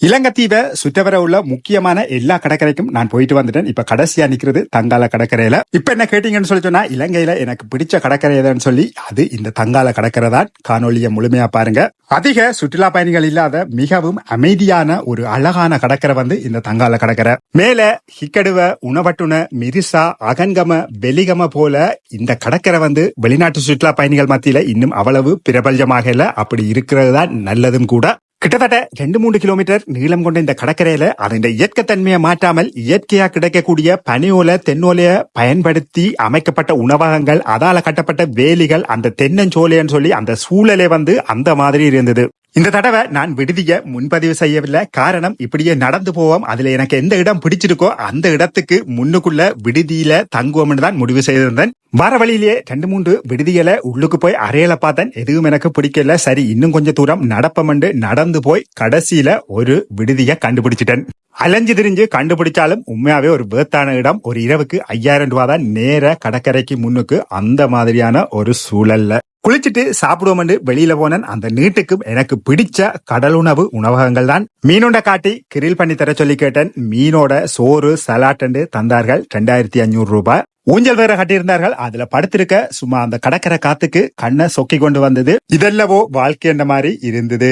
இலங்கைத்தீவை சுற்றவர உள்ள முக்கியமான எல்லா கடற்கரைக்கும் நான் போயிட்டு வந்துட்டேன். இப்ப கடைசியா நிக்கிறது தங்கால கடற்கரையில. இப்ப என்ன கேட்டீங்கன்னு சொல்லி சொன்னா, இலங்கையில எனக்கு பிடிச்ச கடற்கரை எதுன்னு சொல்லி அது இந்த தங்கால கடற்கரை தான். காணொலியை முழுமையா பாருங்க. அதிக சுற்றுலா பயணிகள் இல்லாத மிகவும் அமைதியான ஒரு அழகான கடற்கரை வந்து இந்த தங்கால கடற்கரை. மேல ஹிக்கடுவ, உணவட்டுன, மிரிசா, அகன்கம, வெலிகம போல இந்த கடற்கரை வந்து வெளிநாட்டு சுற்றுலா பயணிகள் மத்தியில இன்னும் அவ்வளவு பிரபல்யமாக இல்ல. அப்படி இருக்கிறது தான் நல்லதும் கூட. கிட்டத்தட்ட 2-3 கிலோமீட்டர் நீளம் கொண்ட இந்த கடற்கரையில அதன் இயற்கை தன்மையை மாற்றாமல் இயற்கையா கிடைக்கக்கூடிய பனியோலை, தென்னோலைய பயன்படுத்தி அமைக்கப்பட்ட உணவகங்கள், அதால கட்டப்பட்ட வேலிகள், அந்த தென்னஞ்சோலைன்னு சொல்லி அந்த சூழலே வந்து அந்த மாதிரி இருந்தது. இந்த தடவை நான் விடுதியை முன்பதிவு செய்யவில்லை. காரணம், இப்படியே நடந்து போவோம், அதுல எனக்கு எந்த இடம் பிடிச்சிருக்கோ அந்த இடத்துக்கு முன்னுக்குள்ள விடுதியில தங்குவோம்னு தான் முடிவு செய்திருந்தேன். வர வழியிலேயே 2-3 விடுதிகளை உள்ளுக்கு போய் அறையில பார்த்தேன். எதுவும் எனக்கு பிடிக்கல. சரி, இன்னும் கொஞ்சம் தூரம் நடப்பமண்டு நடந்து போய் கடைசியில ஒரு விடுதியை கண்டுபிடிச்சிட்டேன். அலைஞ்சு திரிஞ்சு கண்டுபிடிச்சாலும் உண்மையாவே ஒரு பேர்த்தான இடம். ஒரு இரவுக்கு 5000 ரூபாய் தான். நேர கடற்கரைக்கு முன்னுக்கு அந்த மாதிரியான ஒரு சூழல்ல குளிச்சுட்டு சாப்பிடுவோம் வெளியில போனேன். அந்த நீட்டுக்கும் எனக்கு பிடிச்ச கடலுணவு உணவகங்கள் தான். மீனோட காட்டி கிரில் பண்ணி தர சொல்லி கேட்டேன். மீனோட சோறு, சலாட் தந்தார்கள். 2500 ரூபாய். ஊஞ்சல் வேற கட்டியிருந்தார்கள். அதுல படுத்திருக்க சும்மா அந்த கடற்கரை காத்துக்கு கண்ணை சொக்கி கொண்டு வந்தது. இதெல்லவோ வாழ்க்கை என்ற மாதிரி இருந்தது.